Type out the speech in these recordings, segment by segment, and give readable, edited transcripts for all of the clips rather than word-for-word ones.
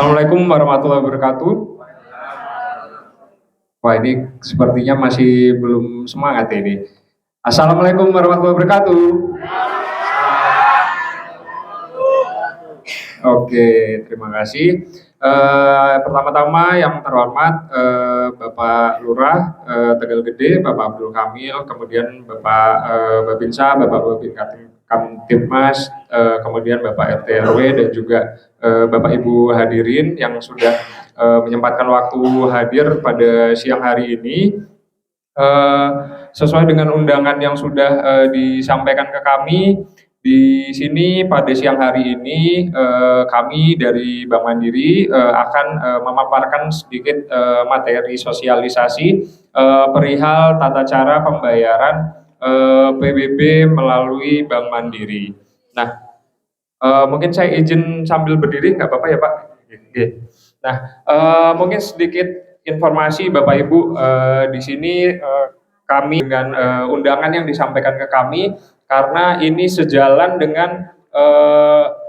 Assalamualaikum warahmatullahi wabarakatuh. Wah, ini sepertinya masih belum semangat ini. Assalamualaikum warahmatullahi wabarakatuh. Oke, terima kasih. Pertama-tama yang terhormat Bapak Lurah Tegal Gede, Bapak Abdul Kamil, kemudian Bapak Babinsa, Bapak Babin Kamtibmas, kemudian Bapak RT RW dan juga Bapak Ibu hadirin yang sudah menyempatkan waktu hadir pada siang hari ini. Sesuai dengan undangan yang sudah disampaikan ke kami, di sini pada siang hari ini kami dari Bank Mandiri akan memaparkan sedikit materi sosialisasi perihal tata cara pembayaran PBB melalui Bank Mandiri. Nah, mungkin saya izin sambil berdiri, nggak apa-apa ya Pak? Oke. Nah, mungkin sedikit informasi Bapak Ibu di sini kami dengan undangan yang disampaikan ke kami, karena ini sejalan dengan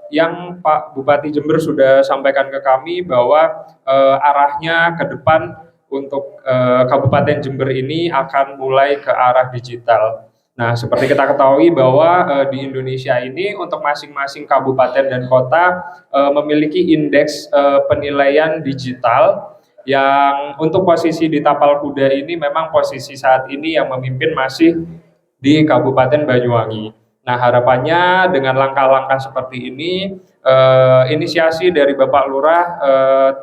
yang Pak Bupati Jember sudah sampaikan ke kami bahwa arahnya ke depan untuk Kabupaten Jember ini akan mulai ke arah digital. Nah, seperti kita ketahui bahwa di Indonesia ini untuk masing-masing kabupaten dan kota memiliki indeks penilaian digital yang untuk posisi di tapal kuda ini memang posisi saat ini yang memimpin masih di Kabupaten Banyuwangi. Nah, harapannya dengan langkah-langkah seperti ini, inisiasi dari Bapak Lurah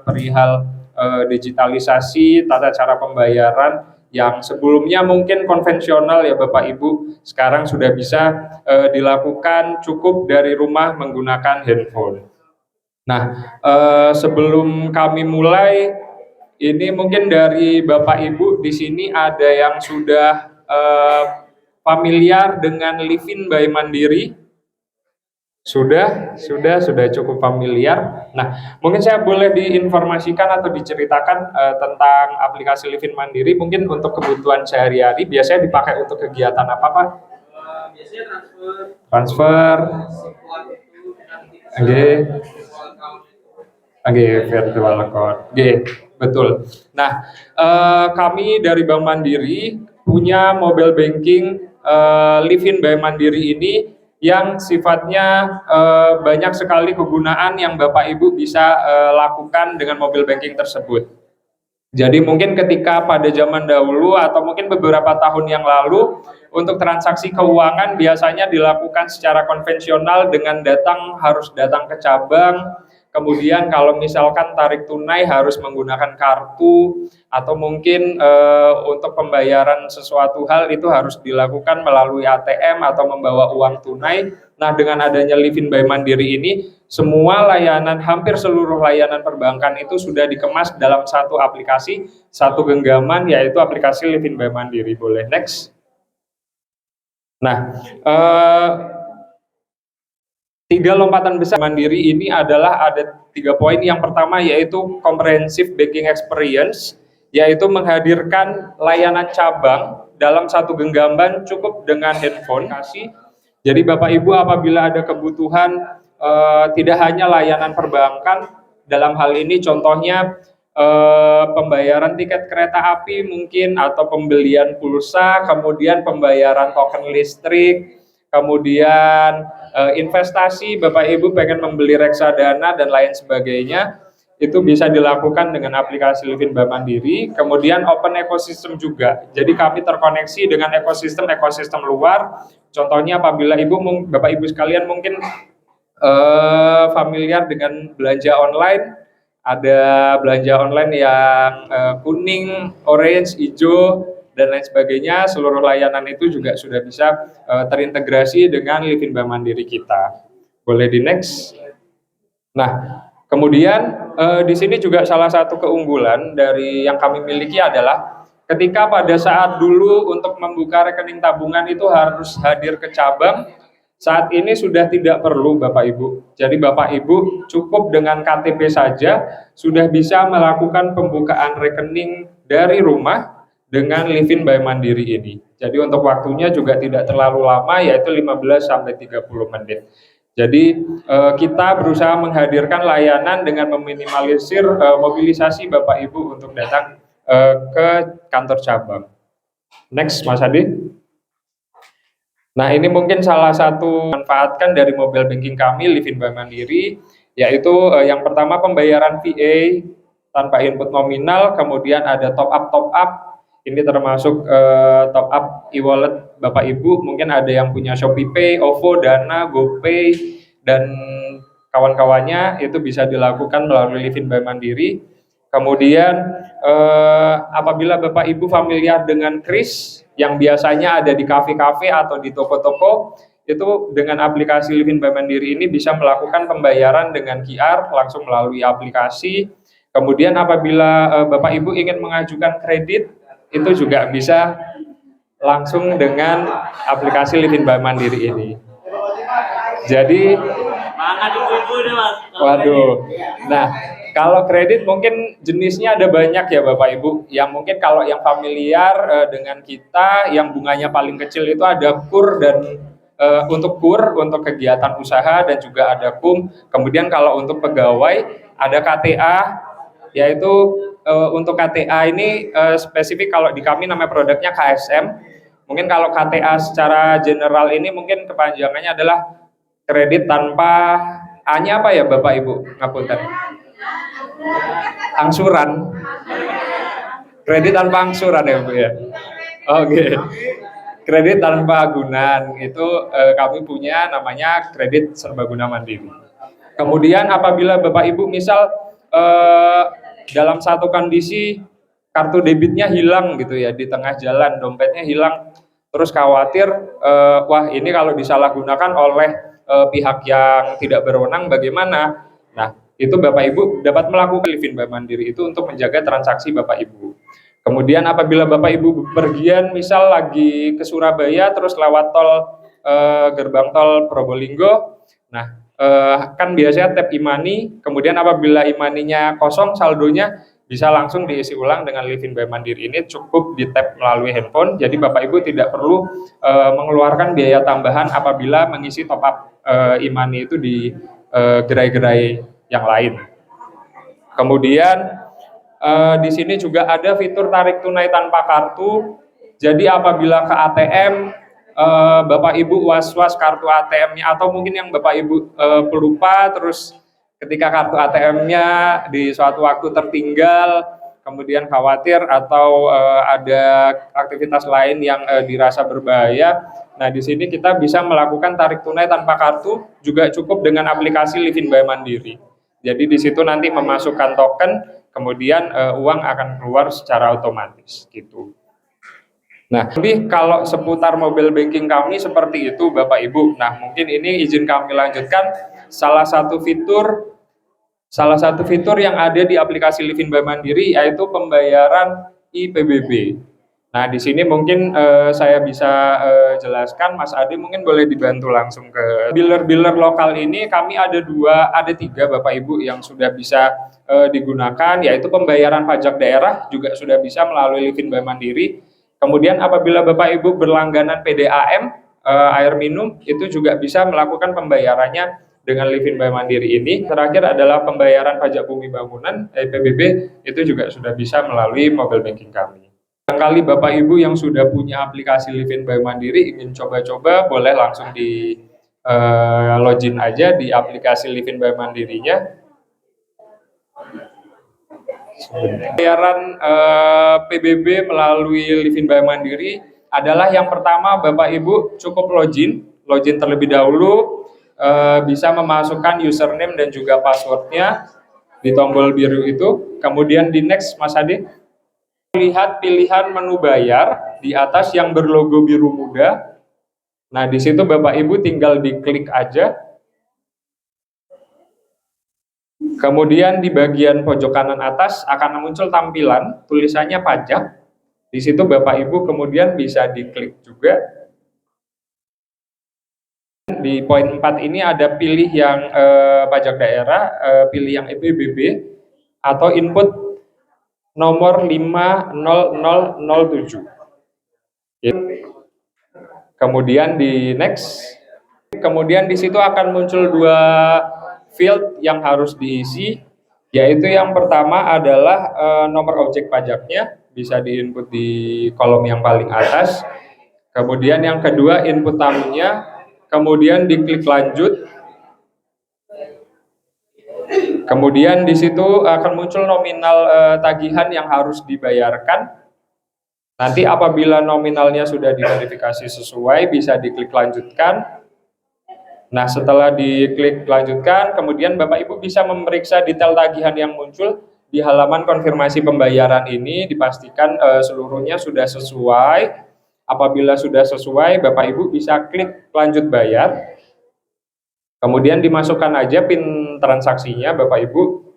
perihal digitalisasi tata cara pembayaran yang sebelumnya mungkin konvensional ya Bapak Ibu, sekarang sudah bisa dilakukan cukup dari rumah menggunakan handphone. Nah, sebelum kami mulai, ini mungkin dari Bapak Ibu di sini ada yang sudah familiar dengan Livin by Mandiri? Sudah cukup familiar. Nah, mungkin saya boleh diinformasikan atau diceritakan tentang aplikasi Livin Mandiri, mungkin untuk kebutuhan sehari-hari, biasanya dipakai untuk kegiatan apa Pak? Biasanya Transfer. Virtual account. Betul. Nah, kami dari Bank Mandiri punya mobile banking Livin by Mandiri ini yang sifatnya banyak sekali kegunaan yang Bapak Ibu bisa lakukan dengan mobile banking tersebut. Jadi mungkin ketika pada zaman dahulu atau mungkin beberapa tahun yang lalu untuk transaksi keuangan biasanya dilakukan secara konvensional dengan harus datang ke cabang. Kemudian kalau misalkan tarik tunai harus menggunakan kartu, atau mungkin untuk pembayaran sesuatu hal itu harus dilakukan melalui ATM atau membawa uang tunai. Nah, dengan adanya Livin by Mandiri ini, semua layanan, hampir seluruh layanan perbankan itu sudah dikemas dalam satu aplikasi, satu genggaman, yaitu aplikasi Livin by Mandiri. Boleh next. Nah, 3 lompatan besar Mandiri ini adalah ada 3 poin. Yang pertama yaitu comprehensive banking experience, yaitu menghadirkan layanan cabang dalam satu genggaman cukup dengan handphone. Jadi Bapak Ibu apabila ada kebutuhan tidak hanya layanan perbankan, dalam hal ini contohnya pembayaran tiket kereta api mungkin, atau pembelian pulsa, kemudian pembayaran token listrik, kemudian investasi, Bapak Ibu pengen membeli reksadana dan lain sebagainya, itu bisa dilakukan dengan aplikasi Livin by Mandiri. Kemudian open ecosystem juga, jadi kami terkoneksi dengan ekosistem luar. Contohnya apabila Bapak Ibu sekalian mungkin familiar dengan belanja online, ada belanja online yang kuning, orange, hijau, dan lain sebagainya. Seluruh layanan itu juga sudah bisa terintegrasi dengan Livin by Mandiri kita. Boleh di next. Nah, kemudian di sini juga salah satu keunggulan dari yang kami miliki adalah ketika pada saat dulu untuk membuka rekening tabungan itu harus hadir ke cabang, saat ini sudah tidak perlu Bapak Ibu. Jadi Bapak Ibu cukup dengan KTP saja sudah bisa melakukan pembukaan rekening dari rumah dengan Livin by Mandiri ini. Jadi untuk waktunya juga tidak terlalu lama, yaitu 15 sampai 30 menit. Jadi kita berusaha menghadirkan layanan dengan meminimalisir mobilisasi Bapak Ibu untuk datang ke kantor cabang. Next, Mas Adi. Nah, ini mungkin salah satu manfaatkan dari mobile banking kami Livin by Mandiri, yaitu yang pertama pembayaran VA tanpa input nominal, kemudian ada top up. Ini termasuk top up e-wallet Bapak Ibu, mungkin ada yang punya Shopee Pay, OVO, Dana, GoPay, dan kawan-kawannya, itu bisa dilakukan melalui Livin by Mandiri. Kemudian apabila Bapak Ibu familiar dengan kris yang biasanya ada di kafe-kafe atau di toko-toko, itu dengan aplikasi Livin by Mandiri ini bisa melakukan pembayaran dengan QR langsung melalui aplikasi. Kemudian apabila Bapak Ibu ingin mengajukan kredit, itu juga bisa langsung dengan aplikasi Livin by Mandiri ini. Jadi, waduh, nah kalau kredit mungkin jenisnya ada banyak ya Bapak Ibu. Yang mungkin kalau yang familiar dengan kita, yang bunganya paling kecil itu ada KUR dan untuk kegiatan usaha, dan juga ada KUM. Kemudian kalau untuk pegawai ada KTA, yaitu untuk KTA ini spesifik kalau di kami nama produknya KSM. Mungkin kalau KTA secara general ini mungkin kepanjangannya adalah kredit tanpa A-nya apa ya Bapak Ibu? Ngapunten. Angsuran. Kredit tanpa angsuran ya Bu ya. Oke. Kredit tanpa agunan itu kami punya namanya kredit serbaguna mandiri. Kemudian apabila Bapak Ibu misal dalam satu kondisi kartu debitnya hilang gitu ya di tengah jalan, dompetnya hilang, terus khawatir wah ini kalau disalahgunakan oleh pihak yang tidak berwenang bagaimana? Nah, itu Bapak Ibu dapat melakukan Livin by Mandiri itu untuk menjaga transaksi Bapak Ibu. Kemudian apabila Bapak Ibu bepergian misal lagi ke Surabaya terus lewat tol gerbang tol Probolinggo, nah kan biasanya tap e-money, kemudian apabila e-money-nya kosong saldonya bisa langsung diisi ulang dengan Livin by Mandiri ini, cukup di tap melalui handphone. Jadi Bapak Ibu tidak perlu mengeluarkan biaya tambahan apabila mengisi top up e-money itu di gerai-gerai yang lain. Kemudian di sini juga ada fitur tarik tunai tanpa kartu. Jadi apabila ke ATM Bapak Ibu was-was kartu ATM-nya, atau mungkin yang Bapak Ibu pelupa terus ketika kartu ATM-nya di suatu waktu tertinggal, kemudian khawatir atau ada aktivitas lain yang dirasa berbahaya. Nah, di sini kita bisa melakukan tarik tunai tanpa kartu, juga cukup dengan aplikasi Livin by Mandiri. Jadi di situ nanti memasukkan token, kemudian uang akan keluar secara otomatis gitu. Nah, lebih kalau seputar mobile banking kami seperti itu Bapak Ibu. Nah, mungkin ini izin kami lanjutkan salah satu fitur yang ada di aplikasi Livin by Mandiri yaitu pembayaran IPBB. Nah, di sini mungkin saya bisa jelaskan, Mas Adi mungkin boleh dibantu langsung ke biller-biller lokal ini. Kami ada tiga Bapak Ibu yang sudah bisa digunakan, yaitu pembayaran pajak daerah juga sudah bisa melalui Livin by Mandiri. Kemudian apabila Bapak Ibu berlangganan PDAM, air minum, itu juga bisa melakukan pembayarannya dengan Livin by Mandiri ini. Terakhir adalah pembayaran pajak bumi bangunan, PBB, itu juga sudah bisa melalui mobile banking kami. Barangkali Bapak Ibu yang sudah punya aplikasi Livin by Mandiri ingin coba-coba, boleh langsung di login aja di aplikasi Livin by Mandirinya. Pembayaran PBB melalui Livin by Mandiri adalah yang pertama Bapak Ibu cukup login terlebih dahulu, bisa memasukkan username dan juga passwordnya di tombol biru itu. Kemudian di next Mas Ade, lihat pilihan menu bayar di atas yang berlogo biru muda. Nah, di situ Bapak Ibu tinggal diklik aja. Kemudian di bagian pojok kanan atas akan muncul tampilan tulisannya pajak. Di situ Bapak Ibu kemudian bisa diklik juga. Di poin 4 ini ada pilih yang pajak daerah, pilih yang EPBB atau input nomor 50007. Kemudian di next, Kemudian di situ akan muncul dua field yang harus diisi, yaitu yang pertama adalah nomor objek pajaknya, bisa diinput di kolom yang paling atas. Kemudian yang kedua input tamunya, kemudian diklik lanjut. Kemudian di situ akan muncul nominal tagihan yang harus dibayarkan. Nanti apabila nominalnya sudah diverifikasi sesuai, bisa diklik lanjutkan. Nah, setelah diklik lanjutkan, kemudian Bapak Ibu bisa memeriksa detail tagihan yang muncul di halaman konfirmasi pembayaran ini, dipastikan seluruhnya sudah sesuai. Apabila sudah sesuai, Bapak Ibu bisa klik lanjut bayar. Kemudian dimasukkan aja PIN transaksinya Bapak Ibu.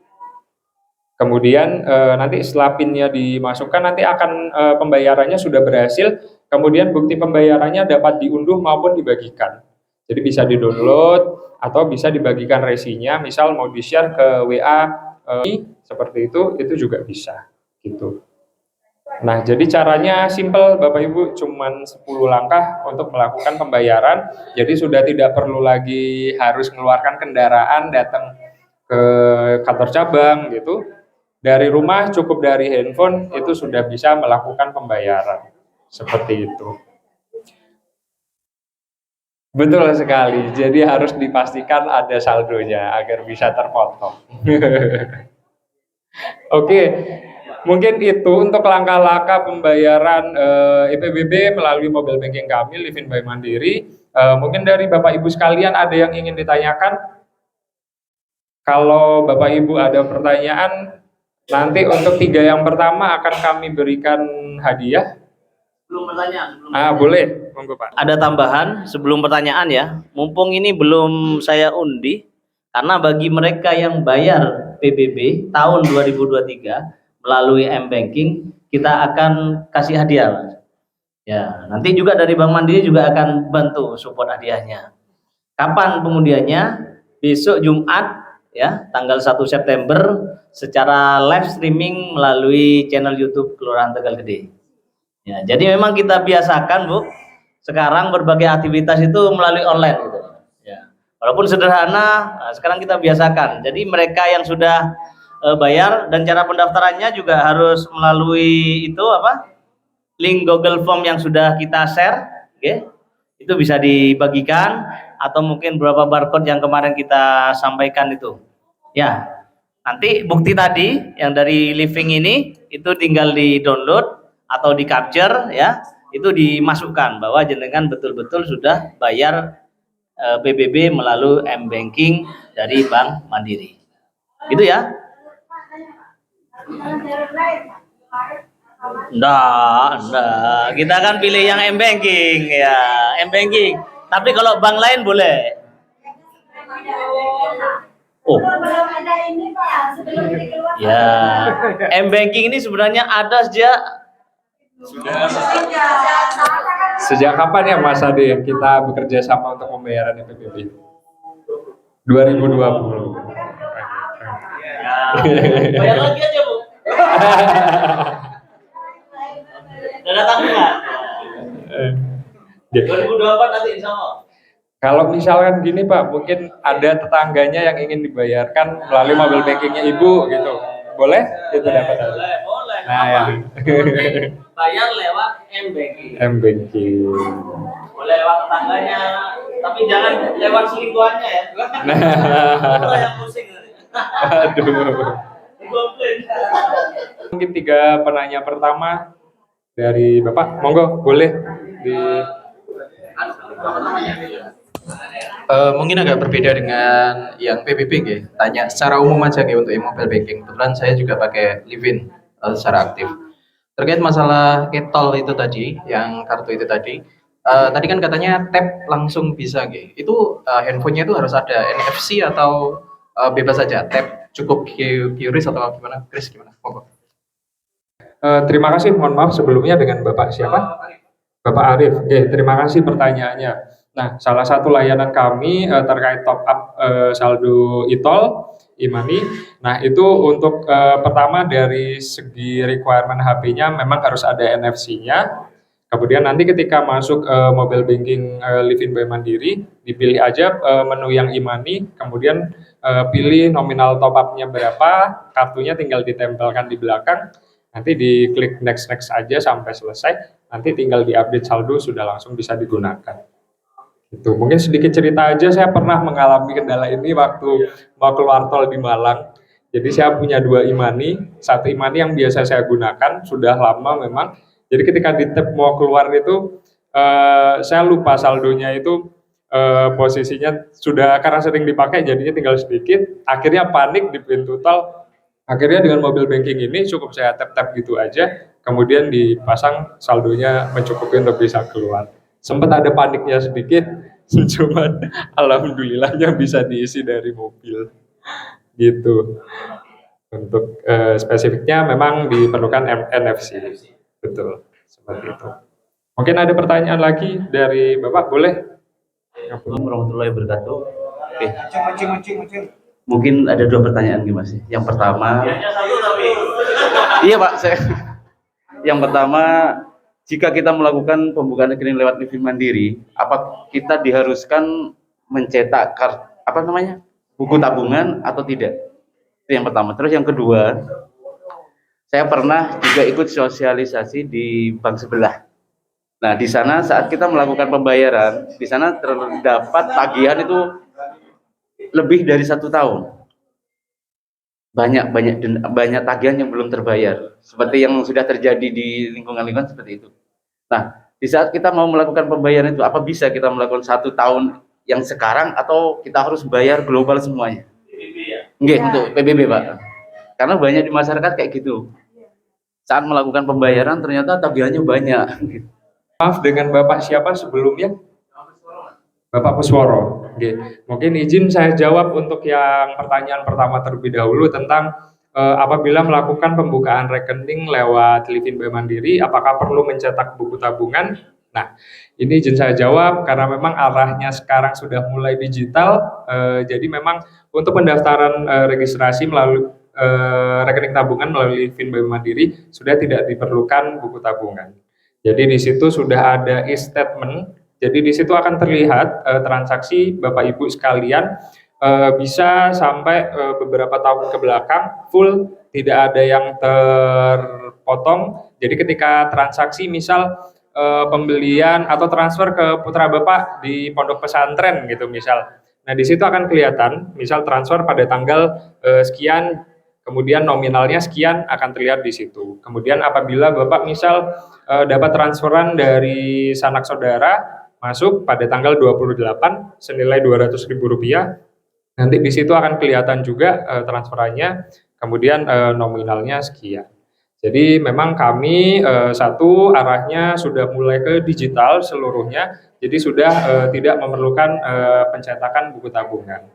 Kemudian nanti setelah PIN-nya dimasukkan, nanti akan pembayarannya sudah berhasil. Kemudian bukti pembayarannya dapat diunduh maupun dibagikan. Jadi bisa di-download atau bisa dibagikan resinya, misal mau di-share ke WA seperti itu juga bisa gitu. Nah, jadi caranya simple Bapak Ibu, cuman 10 langkah untuk melakukan pembayaran. Jadi sudah tidak perlu lagi harus mengeluarkan kendaraan datang ke kantor cabang gitu. Dari rumah cukup dari handphone itu sudah bisa melakukan pembayaran. Seperti itu. Betul sekali. Jadi harus dipastikan ada saldonya agar bisa terpotong. Oke. Mungkin itu untuk langkah-langkah pembayaran IPBB melalui mobile banking kami Livin by Mandiri. Mungkin dari Bapak Ibu sekalian ada yang ingin ditanyakan? Kalau Bapak Ibu ada pertanyaan, nanti untuk 3 yang pertama akan kami berikan hadiah. Belum pertanyaan. Boleh, monggo Pak. Ada tambahan sebelum pertanyaan ya. Mumpung ini belum saya undi, karena bagi mereka yang bayar PBB tahun 2023 melalui M-Banking, kita akan kasih hadiah, Mas. Ya, nanti juga dari Bank Mandiri juga akan bantu support hadiahnya. Kapan pengundiannya? Besok Jumat ya, tanggal 1 September secara live streaming melalui channel YouTube Kelurahan Tegal Gede. Ya, jadi memang kita biasakan, Bu, sekarang berbagai aktivitas itu melalui online gitu. Ya. Walaupun sederhana, sekarang kita biasakan. Jadi mereka yang sudah bayar dan cara pendaftarannya juga harus melalui itu link Google Form yang sudah kita share, okay? Itu bisa dibagikan atau mungkin beberapa barcode yang kemarin kita sampaikan itu. Ya, nanti bukti tadi yang dari Living ini itu tinggal di-download atau di-capture ya, itu dimasukkan bahwa jenengan betul-betul sudah bayar PBB melalui M-Banking dari Bank Mandiri. Gitu ya. Enggak. Kita kan pilih yang M-Banking ya, M-Banking. Tapi kalau bank lain boleh. Oh. Ya, M-Banking ini sebenarnya ada sejak kapan ya Mas Ade kita bekerja sama untuk pembayaran PBB? 2020. Ya, bayar lagi aja, Bu. Dana tanggungan. 2024 nanti insya Allah. Kalau misalkan gini Pak, mungkin ada tetangganya yang ingin dibayarkan melalui mobile bankingnya Ibu gitu, boleh? Itu dapat. Boleh. Nah ya. Bayar lewat M-Banking. M-Banking. Boleh lewat tetangganya, tapi jangan lewat selingkuhannya ya. Nah. Yang pusing. Aduh. Mungkin 3 penanya pertama dari Bapak, monggo boleh di. Mungkin agak berbeda dengan yang PBB ya. Tanya secara umum aja kayak untuk mobile banking. Kebetulan saya juga pakai Livin secara aktif. Terkait masalah e-tol itu tadi, yang kartu itu tadi. Tadi kan katanya tap langsung bisa gitu. Itu handphonenya itu harus ada NFC atau bebas saja tap, cukup QRIS atau gimana? Chris gimana? Terima kasih, mohon maaf sebelumnya dengan Bapak siapa? Bapak Arif. Oke, terima kasih pertanyaannya. Nah, salah satu layanan kami terkait top up saldo e-tol, e-money. Nah, itu untuk pertama dari segi requirement HP-nya memang harus ada NFC-nya. Kemudian nanti ketika masuk mobile banking Livin by Mandiri, dipilih aja menu yang e-money, kemudian pilih nominal top up-nya berapa, kartunya tinggal ditempelkan di belakang, nanti diklik next next aja sampai selesai, nanti tinggal diupdate saldo sudah langsung bisa digunakan. Itu mungkin sedikit cerita aja, saya pernah mengalami kendala ini waktu mau keluar tol di Malang. Jadi saya punya dua e-money, satu e-money yang biasa saya gunakan sudah lama memang. Jadi ketika di tap mau keluar itu saya lupa saldonya itu posisinya sudah karena sering dipakai jadinya tinggal sedikit. Akhirnya panik di pintu tol. Akhirnya dengan mobile banking ini cukup saya tap-tap gitu aja, kemudian dipasang saldonya mencukupi untuk bisa keluar. Sempat ada paniknya sedikit, cuman alhamdulillahnya bisa diisi dari mobil. Gitu. Untuk spesifiknya memang diperlukan NFC. Betul, seperti itu. Mungkin ada pertanyaan lagi dari Bapak, boleh? Assalamualaikum warahmatullahi wabarakatuh. Oke. Mungkin ada dua pertanyaan nih Mas. Yang pertama, iya Pak, yang pertama, jika kita melakukan pembukaan rekening lewat Livin Mandiri, apa kita diharuskan mencetak buku tabungan atau tidak? Itu yang pertama. Terus yang kedua, saya pernah juga ikut sosialisasi di bank sebelah. Nah, di sana saat kita melakukan pembayaran, di sana terdapat tagihan itu lebih dari 1 tahun. Banyak tagihan yang belum terbayar, seperti yang sudah terjadi di lingkungan-lingkungan seperti itu. Nah, di saat kita mau melakukan pembayaran itu, apa bisa kita melakukan 1 tahun yang sekarang atau kita harus bayar global semuanya? Enggak, untuk PBB Pak. Karena banyak di masyarakat kayak gitu. Saat melakukan pembayaran ternyata tagihannya banyak. Maaf, dengan Bapak siapa sebelumnya? Bapak Pusworo. Oke. Mungkin izin saya jawab untuk yang pertanyaan pertama terlebih dahulu tentang apabila melakukan pembukaan rekening lewat Livin by Mandiri, apakah perlu mencetak buku tabungan? Nah, ini izin saya jawab karena memang arahnya sekarang sudah mulai digital, jadi memang untuk pendaftaran registrasi melalui rekening tabungan melalui Livin by Mandiri sudah tidak diperlukan buku tabungan. Jadi di situ sudah ada e-statement. Jadi di situ akan terlihat transaksi Bapak Ibu sekalian bisa sampai beberapa tahun ke belakang full, tidak ada yang terpotong. Jadi ketika transaksi misal pembelian atau transfer ke putra Bapak di pondok pesantren gitu misal. Nah, di situ akan kelihatan misal transfer pada tanggal sekian, kemudian nominalnya sekian akan terlihat di situ. Kemudian apabila Bapak misal dapat transferan dari sanak saudara masuk pada tanggal 28 senilai Rp200.000, nanti di situ akan kelihatan juga transferannya, kemudian nominalnya sekian. Jadi memang kami satu arahnya sudah mulai ke digital seluruhnya, jadi sudah tidak memerlukan pencetakan buku tabungan.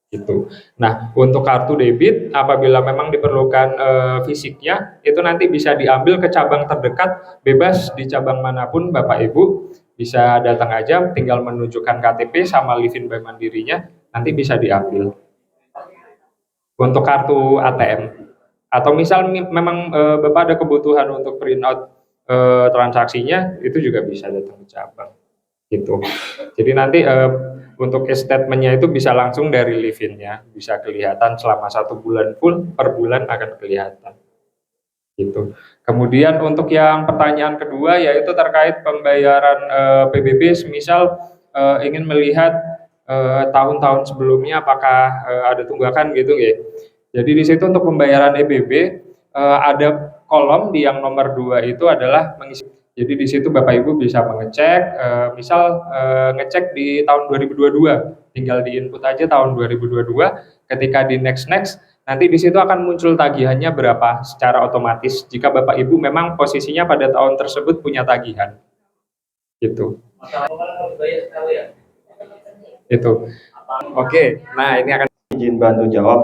Gitu. Nah, untuk kartu debit apabila memang diperlukan fisiknya, itu nanti bisa diambil ke cabang terdekat, bebas di cabang manapun Bapak Ibu bisa datang aja, tinggal menunjukkan KTP sama Livin by Mandirinya, nanti bisa diambil. Untuk kartu ATM atau misal memang Bapak ada kebutuhan untuk print out transaksinya, itu juga bisa datang ke cabang. Gitu. Jadi nanti untuk statementnya itu bisa langsung dari Livin-nya, bisa kelihatan selama 1 bulan full, per bulan akan kelihatan. Gitu. Kemudian untuk yang pertanyaan kedua yaitu terkait pembayaran PBB, semisal ingin melihat tahun-tahun sebelumnya apakah ada tunggakan gitu ya. Jadi di situ untuk pembayaran EBB ada kolom di yang nomor 2 itu adalah mengisi. Jadi di situ Bapak Ibu bisa mengecek, misal ngecek di tahun 2022, tinggal di input aja tahun 2022, ketika di next, nanti di situ akan muncul tagihannya berapa secara otomatis jika Bapak Ibu memang posisinya pada tahun tersebut punya tagihan. Gitu. Itu. Oke, nah ini akan izin bantu jawab.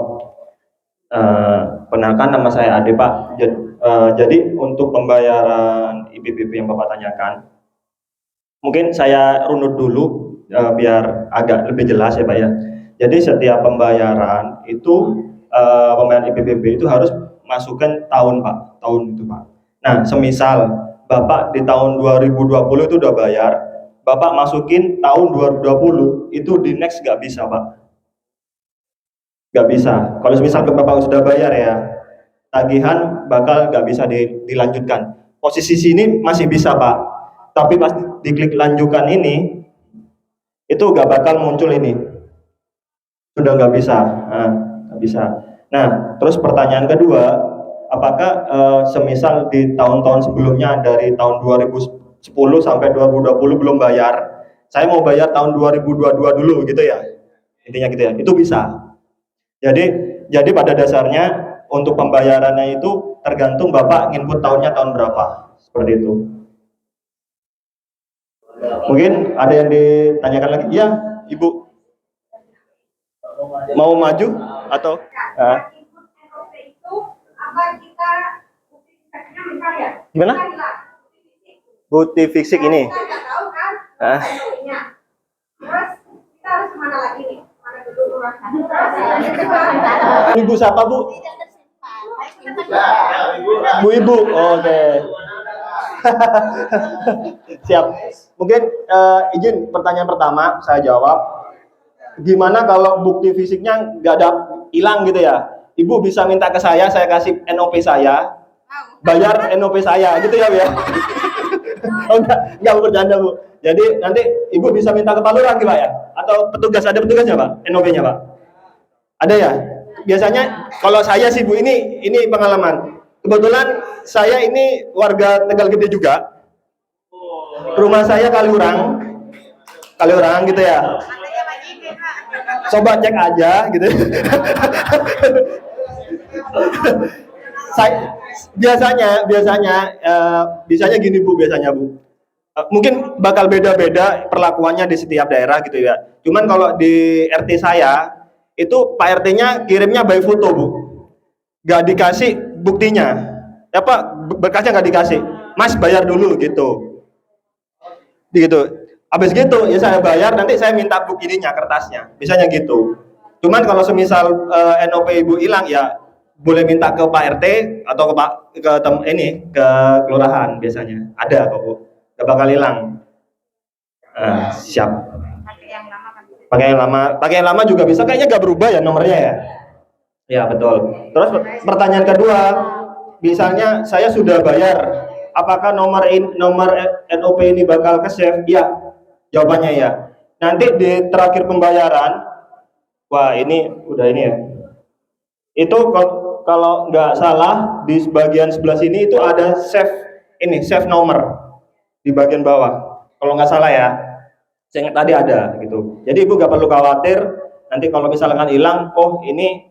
Perkenalkan, nama saya Ade Pak. Jadi untuk pembayaran IPPB yang Bapak tanyakan, mungkin saya runut dulu biar agak lebih jelas ya Pak ya. Jadi setiap pembayaran itu pembayaran IPPB itu harus masukkan tahun Pak, tahun itu Pak. Nah, semisal Bapak di tahun 2020 itu udah bayar, Bapak masukin tahun 2020 itu di next nggak bisa Pak, nggak bisa. Kalau misal Bapak sudah bayar ya, tagihan bakal nggak bisa dilanjutkan. Posisi sini masih bisa Pak, tapi pas diklik lanjutkan ini, itu nggak bakal muncul ini, sudah nggak bisa. Nah, nggak bisa. Nah, terus pertanyaan kedua, apakah semisal di tahun-tahun sebelumnya dari tahun 2010 sampai 2020 belum bayar, saya mau bayar tahun 2022 dulu gitu ya, intinya gitu ya, itu bisa. Jadi pada dasarnya untuk pembayarannya itu tergantung Bapak input tahunnya tahun berapa, seperti itu. Mungkin ada yang ditanyakan lagi? Ya, Ibu. Mau maju atau? Gimana? Bukti fisik ini. Ibu siapa Bu? Bu Ibu. Oke. Siap. Mungkin izin pertanyaan pertama saya jawab. Gimana kalau bukti fisiknya nggak ada, hilang gitu ya? Ibu bisa minta ke saya kasih NOP saya, bayar NOP saya, gitu ya Bu ya? Oh enggak bercanda Bu. Jadi nanti Ibu bisa minta ke Pak Lurah Pak ya? Atau petugas, ada petugasnya Pak? NOP-nya Pak? Ada ya? Biasanya kalau saya sih Bu, ini pengalaman. Kebetulan saya ini warga Tegal Gede juga. Rumah saya Kaliurang gitu ya. Coba cek aja gitu. Biasanya gini Bu, mungkin bakal beda-beda perlakuannya di setiap daerah gitu ya. Cuman kalau di RT saya itu Pak RT-nya kirimnya by foto Bu, nggak dikasih buktinya, berkasnya nggak dikasih. Mas bayar dulu gitu. Habis gitu ya saya bayar, nanti saya minta buktinya, kertasnya, misalnya gitu. Cuman kalau semisal NOP Ibu hilang ya boleh minta ke Pak RT atau ke kelurahan, biasanya ada kok Bu, nggak bakal hilang. Siap. Pakai yang lama juga bisa, kayaknya nggak berubah ya nomornya ya. Ya betul. Terus pertanyaan kedua, misalnya saya sudah bayar, apakah nomor NOP ini bakal ke save? Ya. Jawabannya ya. Nanti di terakhir pembayaran, wah ini udah ini ya. Itu kalau nggak salah di bagian sebelah sini itu ada save nomor di bagian bawah. Kalau nggak salah ya, saya ingat tadi ada gitu. Jadi Ibu nggak perlu khawatir. Nanti kalau misalkan hilang, oh ini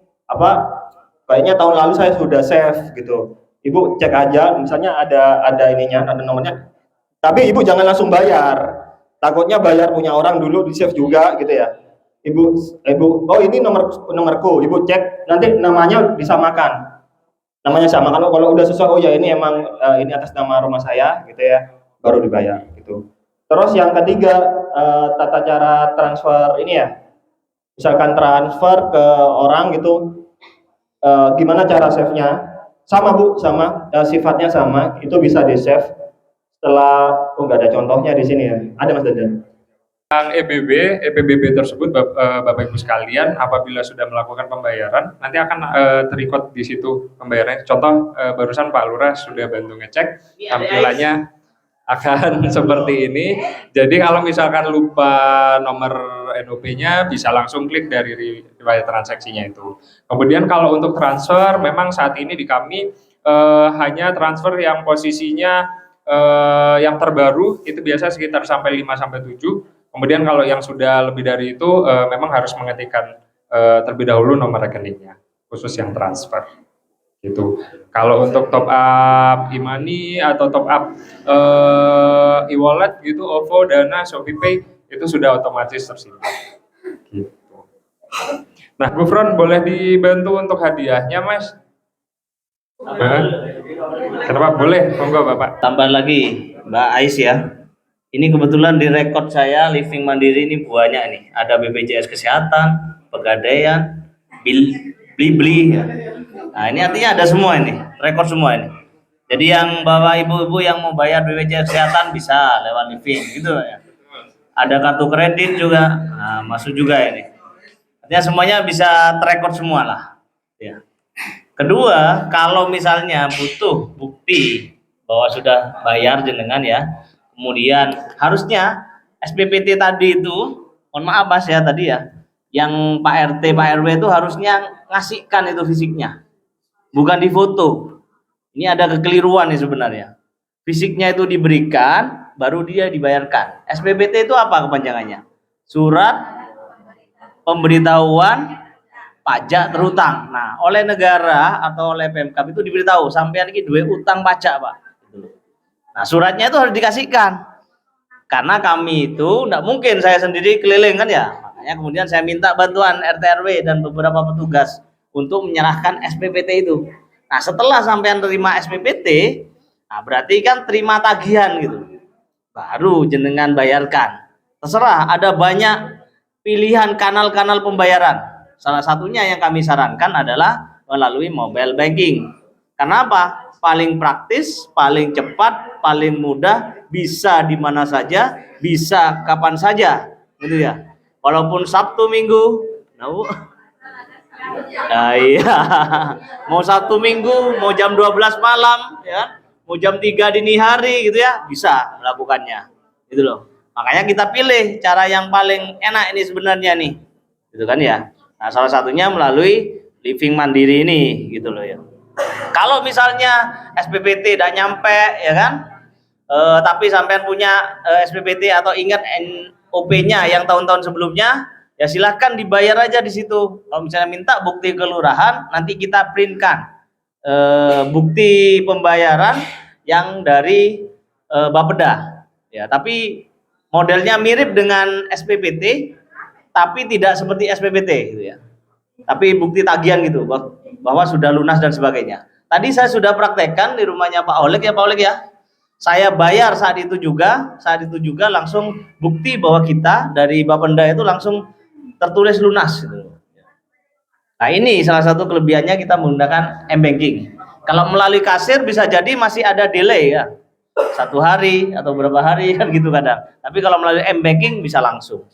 kayaknya tahun lalu saya sudah save gitu. Ibu cek aja, misalnya ada ininya, ada nomornya. Tapi Ibu jangan langsung bayar. Takutnya bayar punya orang dulu di save juga gitu ya. Ibu, oh ini nomorku, Ibu cek, nanti namanya disamakan. Namanya samakan, kalau udah sesuai, oh ya ini emang ini atas nama rumah saya gitu ya, baru dibayar gitu. Terus yang ketiga, tata cara transfer ini ya. Misalkan transfer ke orang gitu, gimana cara save-nya? Sama Bu, sama, sifatnya sama, itu bisa di-save. Setelah, nggak ada contohnya di sini ya, ada Mas Dadan. Yang EPBB tersebut Bapak Ibu sekalian, apabila sudah melakukan pembayaran, nanti akan terikot di situ pembayarannya. Contoh barusan Pak Lurah sudah bantu ngecek, tampilannya akan seperti ini. Jadi kalau misalkan lupa nomor NOP-nya, bisa langsung klik dari riwayat transaksinya itu. Kemudian kalau untuk transfer, memang saat ini di kami hanya transfer yang posisinya yang terbaru itu biasa sekitar sampai 5-7. Kemudian kalau yang sudah lebih dari itu memang harus mengetikkan terlebih dahulu nomor rekeningnya, khusus yang transfer. Gitu. Kalau untuk top up e-money atau top up e-wallet gitu, OVO, Dana, ShopeePay itu sudah otomatis tersimpan. Gitu. Nah, Gufron boleh dibantu untuk hadiahnya, Mas? Kenapa? Boleh, monggo Bapak. Tambah lagi Mbak Ais ya. Ini kebetulan di rekod saya Living Mandiri ini banyak nih. Ada BPJS Kesehatan, Pegadaian, Blibli ya. Nah ini artinya ada semua ini, rekor semua ini. Jadi yang bawa ibu-ibu yang mau bayar BPJS Kesehatan bisa lewat living gitu ya. Ada kartu kredit juga, nah, masuk juga ini. Artinya semuanya bisa terekod semua lah. Ya. Kedua, kalau misalnya butuh bukti bahwa sudah bayar jenengan ya, kemudian harusnya SPPT tadi itu, mohon maaf Mas ya tadi ya, yang Pak RT, Pak RW itu harusnya ngasihkan itu fisiknya, bukan difoto. Ini ada kekeliruan nih sebenarnya. Fisiknya itu diberikan, baru dia dibayarkan. SPPT itu apa kepanjangannya? Surat pemberitahuan pajak terutang. Nah, oleh negara atau oleh Pemkab itu diberitahu sampean ini duwe utang pajak, Pak. Nah, suratnya itu harus dikasihkan. Karena kami itu enggak mungkin saya sendiri keliling kan ya. Makanya kemudian saya minta bantuan RT RW dan beberapa petugas untuk menyerahkan SPPT itu. Nah, setelah sampean terima SPPT, nah berarti kan terima tagihan gitu. Baru jenengan bayarkan. Terserah, ada banyak pilihan kanal-kanal pembayaran. Salah satunya yang kami sarankan adalah melalui mobile banking. Kenapa? Paling praktis, paling cepat, paling mudah, bisa di mana saja, bisa kapan saja, gitu ya. Walaupun Sabtu Minggu, nah iya, mau Sabtu Minggu, mau jam 12 malam, ya, mau jam 3 dini hari, gitu ya, bisa melakukannya, gitu loh. Makanya kita pilih cara yang paling enak ini sebenarnya nih, gitu kan ya. Nah, salah satunya melalui living mandiri ini, gitu loh ya. Kalau misalnya SPPT tidak nyampe, ya kan, tapi sampean punya SPPT atau ingat NOP-nya yang tahun-tahun sebelumnya, ya silahkan dibayar aja di situ. Kalau misalnya minta bukti kelurahan, nanti kita printkan bukti pembayaran yang dari Bapeda. Ya, tapi modelnya mirip dengan SPPT, tapi tidak seperti SPPT, gitu ya. Tapi bukti tagihan gitu, bahwa sudah lunas dan sebagainya. Tadi saya sudah praktekkan di rumahnya Pak Oleg ya, Pak Oleg ya. Saya bayar saat itu juga langsung bukti bahwa kita dari Bapenda itu langsung tertulis lunas gitu. Nah, ini salah satu kelebihannya kita menggunakan M-Banking. Kalau melalui kasir bisa jadi masih ada delay ya. 1 hari atau berapa hari kan gitu kadang. Tapi kalau melalui M-Banking bisa langsung.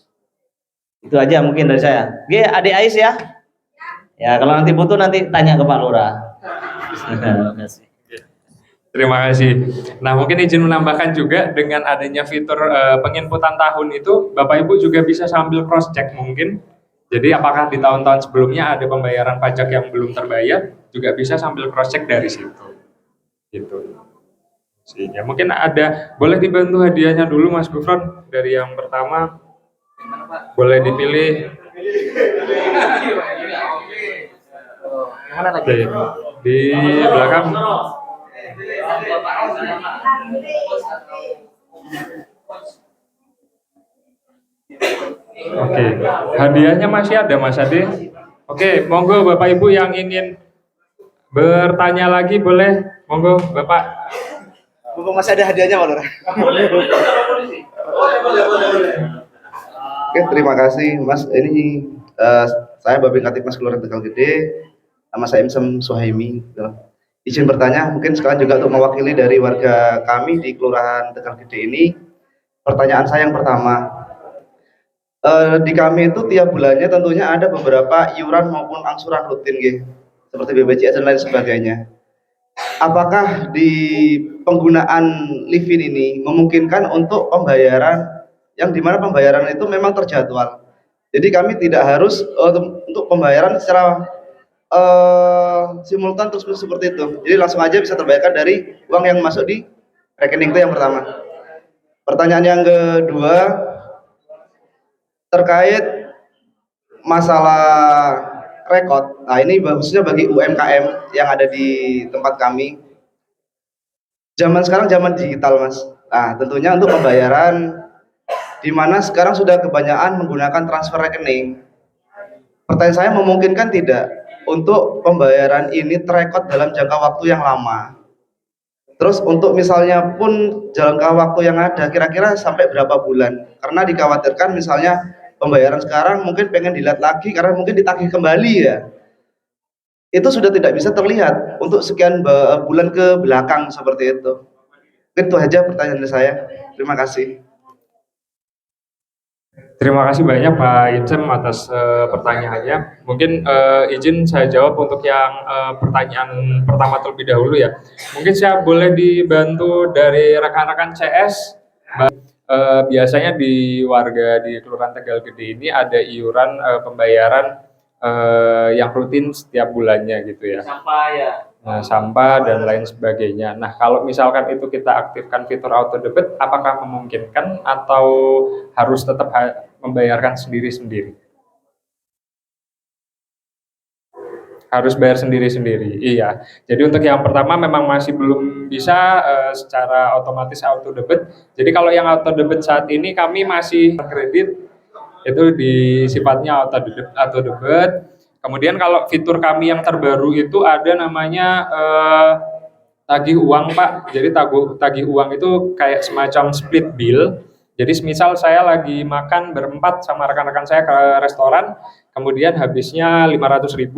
Itu aja mungkin dari saya. Oke, Adik Ais ya. Ya, kalau nanti butuh nanti tanya ke Pak Lurah. Terima kasih. Terima kasih. Nah, mungkin izin menambahkan juga dengan adanya fitur penginputan tahun itu, Bapak Ibu juga bisa sambil cross check mungkin. Jadi apakah di tahun-tahun sebelumnya ada pembayaran pajak yang belum terbayar, juga bisa sambil cross check dari situ. Gitu. Ya, mungkin ada, boleh dibantu hadiahnya dulu Mas Gufron dari yang pertama. Boleh dipilih. Mana lagi? Di belakang. Oke, hadiahnya masih ada Mas Ade. Oke, monggo Bapak Ibu yang ingin bertanya lagi boleh, monggo Bapak. Mumpung masih ada hadiahnya Pak Lurah. Oke, terima kasih Mas. Ini saya Babin Khatib Mas Kelurahan Tegal Gede. Nama saya Imsem Suhaimi. Izin bertanya, mungkin sekalian juga untuk mewakili dari warga kami di Kelurahan Tegal Gede ini. Pertanyaan saya yang pertama, di kami itu tiap bulannya tentunya ada beberapa iuran maupun angsuran rutin, seperti BPJS dan lain sebagainya. Apakah di penggunaan Livin ini memungkinkan untuk pembayaran yang dimana pembayaran itu memang terjadwal? Jadi kami tidak harus untuk pembayaran secara simultan terus seperti itu. Jadi langsung aja bisa terbayarkan dari uang yang masuk di rekening, itu yang pertama. Pertanyaan yang kedua terkait masalah rekod. Nah, ini khususnya bagi UMKM yang ada di tempat kami. Zaman sekarang zaman digital, Mas. Nah, tentunya untuk pembayaran di mana sekarang sudah kebanyakan menggunakan transfer rekening. Pertanyaan saya, memungkinkan tidak untuk pembayaran ini terekod dalam jangka waktu yang lama? Terus untuk misalnya pun jangka waktu yang ada kira-kira sampai berapa bulan? Karena dikhawatirkan misalnya pembayaran sekarang mungkin pengen dilihat lagi karena mungkin ditagih kembali ya. itu sudah tidak bisa terlihat untuk sekian bulan ke belakang seperti itu. Mungkin itu aja pertanyaan dari saya. Terima kasih. Terima kasih banyak Pak Insem atas pertanyaannya. Mungkin izin saya jawab untuk yang pertanyaan pertama terlebih dahulu ya. Mungkin saya boleh dibantu dari rekan-rekan CS. Biasanya di warga di Kelurahan Tegal Gede ini ada iuran pembayaran yang rutin setiap bulannya gitu ya. Sampah ya. Nah, sampah dan lain sebagainya. Nah, kalau misalkan itu kita aktifkan fitur auto debit, apakah memungkinkan atau harus tetap membayarkan sendiri-sendiri? Harus bayar sendiri-sendiri. Iya. Jadi untuk yang pertama memang masih belum bisa secara otomatis auto debit. Jadi kalau yang auto debit saat ini kami masih kredit itu di sifatnya auto debit. Kemudian kalau fitur kami yang terbaru itu ada namanya tagih uang Pak. Jadi tagih uang itu kayak semacam split bill. Jadi semisal saya lagi makan berempat sama rekan-rekan saya ke restoran, kemudian habisnya 500.000,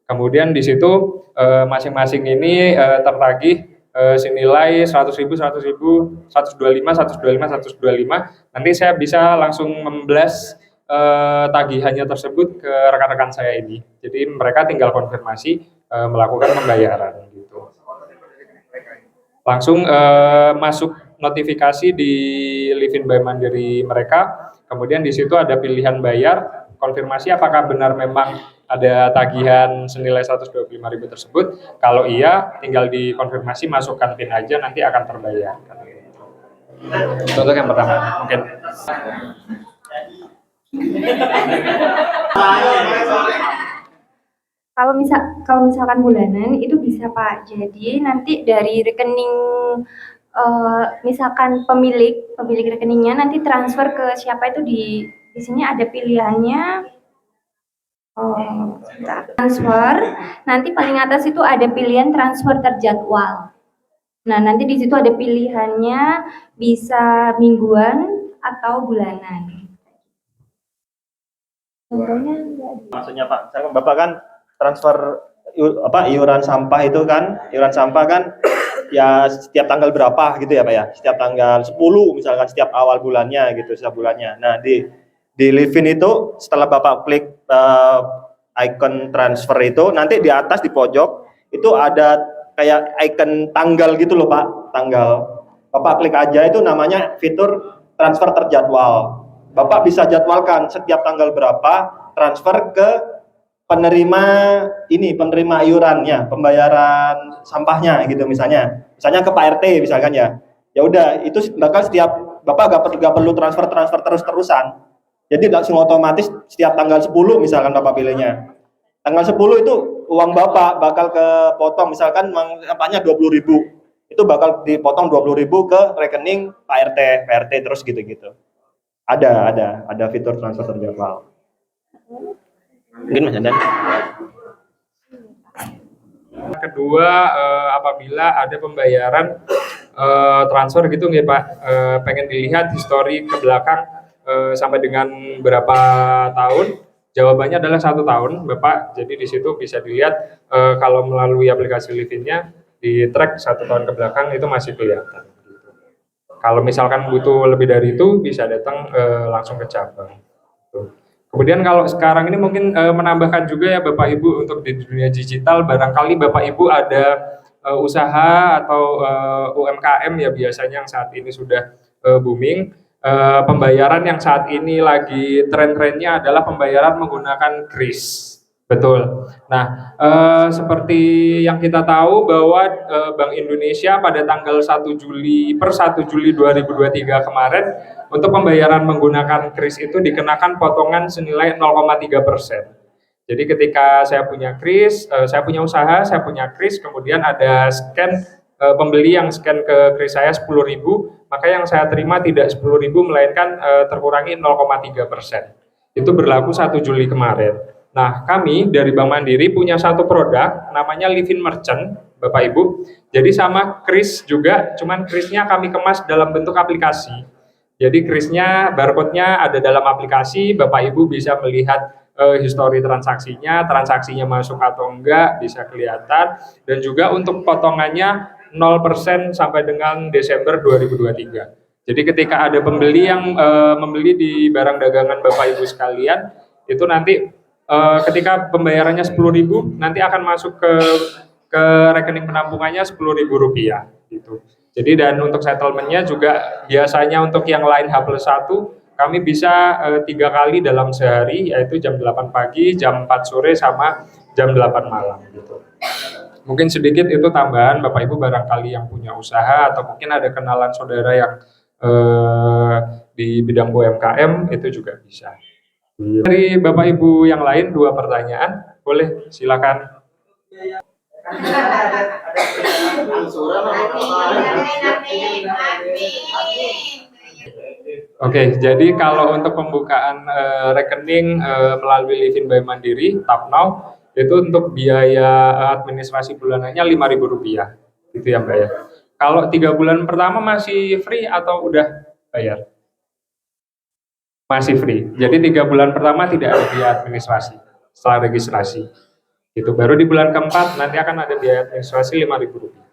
kemudian di situ masing-masing ini tertagih senilai 100.000, 100.000, 125, 125, 125. Nanti saya bisa langsung memblast tagihannya tersebut ke rekan-rekan saya ini. Jadi mereka tinggal konfirmasi melakukan pembayaran gitu. Langsung masuk notifikasi di Livin by Mandiri mereka. Kemudian di situ ada pilihan bayar, konfirmasi apakah benar memang ada tagihan senilai 125.000 tersebut. Kalau iya, tinggal dikonfirmasi, masukkan PIN aja, nanti akan terbayar. Untuk yang pertama, mungkin. Kalau misalkan bulanan itu bisa Pak. Jadi nanti dari rekening misalkan pemilik rekeningnya nanti transfer ke siapa itu di sini ada pilihannya transfer. Nanti paling atas itu ada pilihan transfer terjadwal. Nah, nanti di situ ada pilihannya bisa mingguan atau bulanan. Contohnya Maksudnya Pak, Bapak kan transfer iuran sampah itu kan, ya setiap tanggal berapa gitu ya Pak ya, setiap tanggal 10 misalkan setiap awal bulannya gitu, setiap bulannya. Nah di Livin itu setelah Bapak klik icon transfer itu, nanti di atas di pojok itu ada kayak icon tanggal gitu loh Pak, tanggal. Bapak klik aja, itu namanya fitur transfer terjadwal. Bapak bisa jadwalkan setiap tanggal berapa transfer ke penerima iurannya, pembayaran sampahnya gitu misalnya ke Pak RT misalkan ya. Ya udah, itu bakal setiap Bapak gak perlu transfer terus-terusan. Jadi langsung otomatis setiap tanggal 10 misalkan Bapak pilihnya. Tanggal 10 itu uang Bapak bakal kepotong, misalkan sampahnya 20.000. Itu bakal dipotong 20.000 ke rekening Pak RT terus gitu-gitu. Ada fitur transfer terjadwal. Mungkin Mas Andan. Kedua, apabila ada pembayaran transfer gitu nggih Pak, pengen dilihat histori ke belakang sampai dengan berapa tahun? Jawabannya adalah 1 tahun, Bapak. Jadi di situ bisa dilihat kalau melalui aplikasi Livinnya di track 1 tahun ke belakang itu masih kelihatan. Kalau misalkan butuh lebih dari itu bisa datang langsung ke cabang. Kemudian kalau sekarang ini mungkin menambahkan juga ya Bapak Ibu, untuk di dunia digital barangkali Bapak Ibu ada usaha atau UMKM ya biasanya yang saat ini sudah booming. Pembayaran yang saat ini lagi tren-trennya adalah pembayaran menggunakan kris. Betul. Nah, seperti yang kita tahu bahwa Bank Indonesia pada tanggal 1 Juli 2023 kemarin untuk pembayaran menggunakan kris itu dikenakan potongan senilai 0,3%. Jadi ketika saya punya kris, saya punya usaha, saya punya kris, kemudian ada scan pembeli yang scan ke kris saya 10.000, maka yang saya terima tidak 10.000 melainkan terkurangi 0,3%. Itu berlaku 1 Juli kemarin. Nah, kami dari Bank Mandiri punya satu produk namanya Livin Merchant, Bapak Ibu. Jadi sama kris juga, cuman krisnya kami kemas dalam bentuk aplikasi. Jadi krisnya, barcode-nya ada dalam aplikasi, Bapak Ibu bisa melihat histori transaksinya masuk atau enggak bisa kelihatan, dan juga untuk potongannya 0% sampai dengan Desember 2023. Jadi ketika ada pembeli yang membeli di barang dagangan Bapak Ibu sekalian, itu nanti ketika pembayarannya 10.000 nanti akan masuk ke rekening penampungannya Rp10.000 gitu. Jadi dan untuk settlementnya juga biasanya untuk yang lain H+1 kami bisa 3 kali dalam sehari, yaitu jam 8 pagi, jam 4 sore, sama jam 8 malam gitu. Mungkin sedikit itu tambahan Bapak Ibu barangkali yang punya usaha atau mungkin ada kenalan saudara yang di bidang UMKM itu juga bisa. Dari Bapak Ibu yang lain 2 pertanyaan, boleh silakan. Oke, jadi kalau untuk pembukaan rekening melalui Livin by Mandiri, Tap Now, itu untuk biaya administrasi bulanannya Rp5.000, gitu ya Mbak ya. Kalau 3 bulan pertama masih free atau udah bayar? Masih free. Jadi 3 bulan pertama tidak ada biaya administrasi setelah registrasi. Itu baru di bulan keempat nanti akan ada biaya administrasi Rp5.000.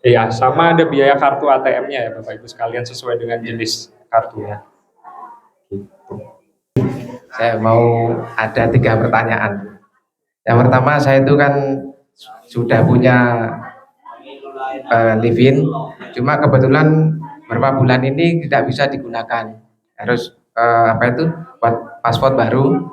Iya, sama ada biaya kartu ATM-nya ya Bapak Ibu sekalian sesuai dengan jenis kartunya. Gitu. Saya mau ada 3 pertanyaan. Yang pertama, saya itu kan sudah punya Livin, cuma kebetulan beberapa bulan ini tidak bisa digunakan. Harus buat paspor baru.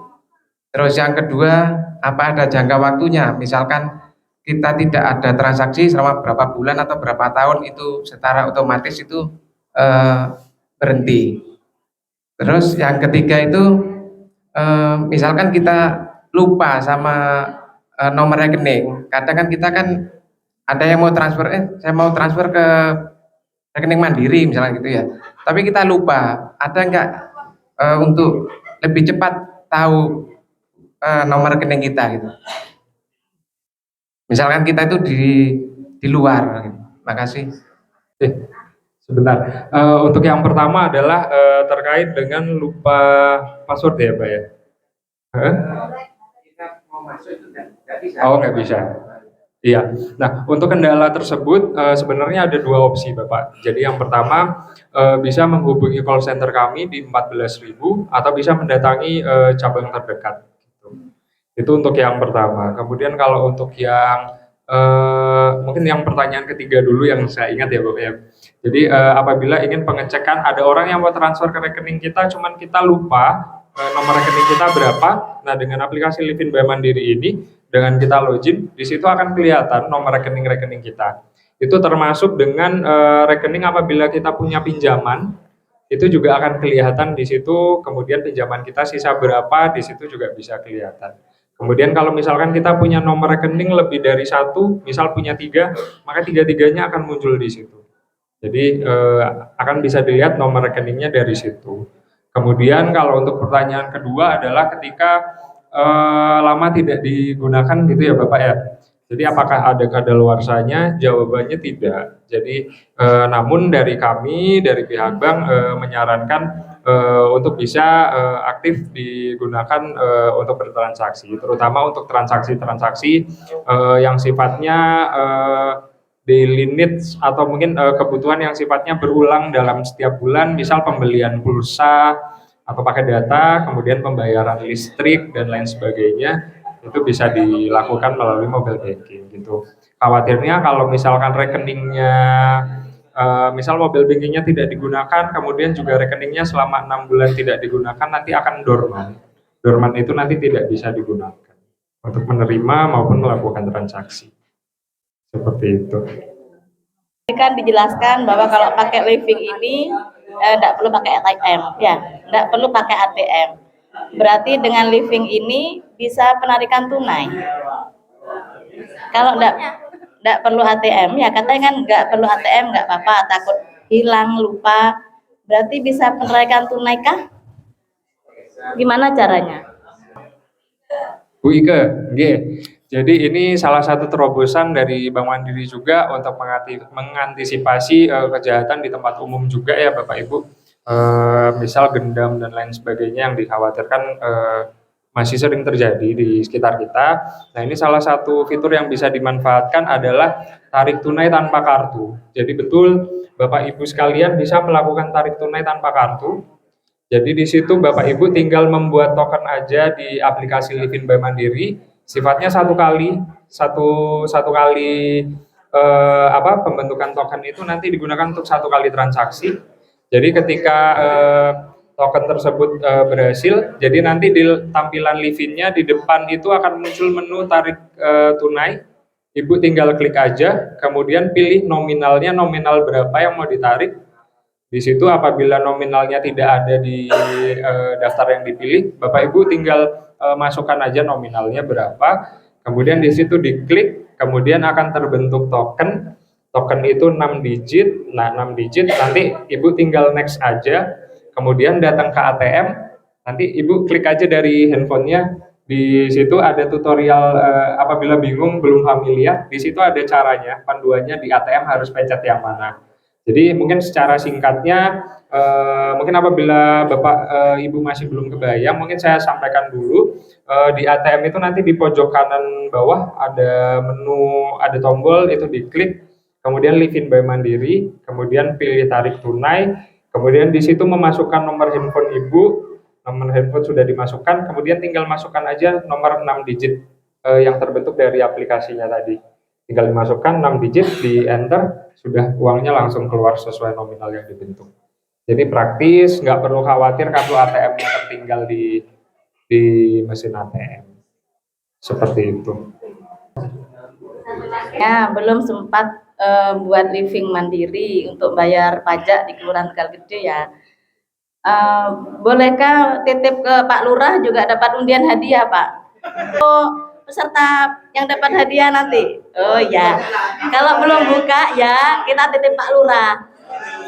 Terus yang kedua, apa ada jangka waktunya? Misalkan kita tidak ada transaksi selama berapa bulan atau berapa tahun, itu secara otomatis itu berhenti. Terus yang ketiga itu misalkan kita lupa sama nomor rekening. Kadang kan kita kan ada yang mau transfer, saya mau transfer ke rekening Mandiri misalnya gitu ya. Tapi kita lupa. Ada enggak untuk lebih cepat tahu nomor rekening kita gitu? Misalkan kita itu di luar. Gitu. Makasih. Sebentar. Untuk yang pertama adalah terkait dengan lupa password ya, Pak ya? Oh, nggak bisa. Iya. Nah, untuk kendala tersebut sebenarnya ada 2 opsi, Bapak. Jadi yang pertama bisa menghubungi call center kami di 14.000 atau bisa mendatangi cabang terdekat. Gitu. Itu untuk yang pertama. Kemudian kalau untuk yang mungkin yang pertanyaan ketiga dulu yang saya ingat ya Bapak ya. Jadi apabila ingin pengecekan ada orang yang mau transfer ke rekening kita, cuman kita lupa nomor rekening kita berapa. Nah, dengan aplikasi Livin by Mandiri ini, dengan kita login, di situ akan kelihatan nomor rekening kita. Itu termasuk dengan rekening apabila kita punya pinjaman, itu juga akan kelihatan di situ. Kemudian pinjaman kita sisa berapa, di situ juga bisa kelihatan. Kemudian kalau misalkan kita punya nomor rekening lebih dari 1, misal punya 3, maka 3-3-nya akan muncul di situ. Jadi akan bisa dilihat nomor rekeningnya dari situ. Kemudian kalau untuk pertanyaan kedua adalah ketika lama tidak digunakan gitu ya Bapak ya. Jadi apakah ada kadaluarsanya? Jawabannya tidak. Jadi namun dari kami, dari pihak bank menyarankan untuk bisa aktif digunakan untuk bertransaksi, terutama untuk transaksi-transaksi yang sifatnya daily needs atau mungkin kebutuhan yang sifatnya berulang dalam setiap bulan, misal pembelian pulsa atau pakai data, kemudian pembayaran listrik dan lain sebagainya, itu bisa dilakukan melalui mobile banking gitu. Khawatirnya kalau misalkan rekeningnya misal mobile bankingnya tidak digunakan, kemudian juga rekeningnya selama 6 bulan tidak digunakan, nanti akan dorman. Dorman itu nanti tidak bisa digunakan untuk menerima maupun melakukan transaksi. Seperti itu. Kan dijelaskan bahwa kalau pakai Livin ini tidak perlu pakai ATM, ya, tidak perlu pakai ATM. Berarti dengan Livin ini bisa penarikan tunai. Kalau tidak perlu ATM, ya katanya kan nggak perlu ATM, nggak apa-apa, takut hilang, lupa. Berarti bisa penarikan tunai kah? Gimana caranya? Bu Ike, jadi ini salah satu terobosan dari Bank Mandiri juga untuk mengantisipasi kejahatan di tempat umum juga ya Bapak Ibu. misal gendam dan lain sebagainya yang dikhawatirkan masih sering terjadi di sekitar kita. Nah, ini salah satu fitur yang bisa dimanfaatkan adalah tarik tunai tanpa kartu. Jadi betul Bapak Ibu sekalian bisa melakukan tarik tunai tanpa kartu. Jadi di situ Bapak Ibu tinggal membuat token aja di aplikasi Livin Bank Mandiri. Sifatnya satu kali pembentukan token itu nanti digunakan untuk satu kali transaksi. Jadi ketika token tersebut berhasil, jadi nanti di tampilan Livin-nya di depan itu akan muncul menu tarik tunai. Ibu tinggal klik aja, kemudian pilih nominalnya, nominal berapa yang mau ditarik. Di situ apabila nominalnya tidak ada di daftar yang dipilih, Bapak Ibu tinggal masukkan aja nominalnya berapa. Kemudian di situ diklik, kemudian akan terbentuk token. Token itu 6 digit. Nah, 6 digit nanti Ibu tinggal next aja. Kemudian datang ke ATM. Nanti Ibu klik aja dari handphonenya. Di situ ada tutorial apabila bingung belum familiar, di situ ada caranya, panduannya di ATM harus pencet yang mana. Jadi mungkin secara singkatnya, mungkin apabila Bapak Ibu masih belum kebayang, mungkin saya sampaikan dulu. Di ATM itu nanti di pojok kanan bawah ada menu, ada tombol, itu diklik, kemudian Livin Bank Mandiri, kemudian pilih tarik tunai, kemudian di situ memasukkan nomor handphone Ibu, nomor handphone sudah dimasukkan, kemudian tinggal masukkan aja nomor 6 digit yang terbentuk dari aplikasinya tadi. Tinggal dimasukkan 6 digit, di enter, sudah uangnya langsung keluar sesuai nominal yang dibentuk. Jadi praktis, nggak perlu khawatir kartu ATM-nya tertinggal di mesin ATM. Seperti itu. Ya, belum sempat buat living mandiri untuk bayar pajak di Kelurahan Tegal Gede ya. Bolehkah titip ke Pak Lurah juga dapat undian hadiah, Pak? Peserta yang dapat hadiah nanti. Oh ya, kalau belum buka ya kita titip Pak Lurah,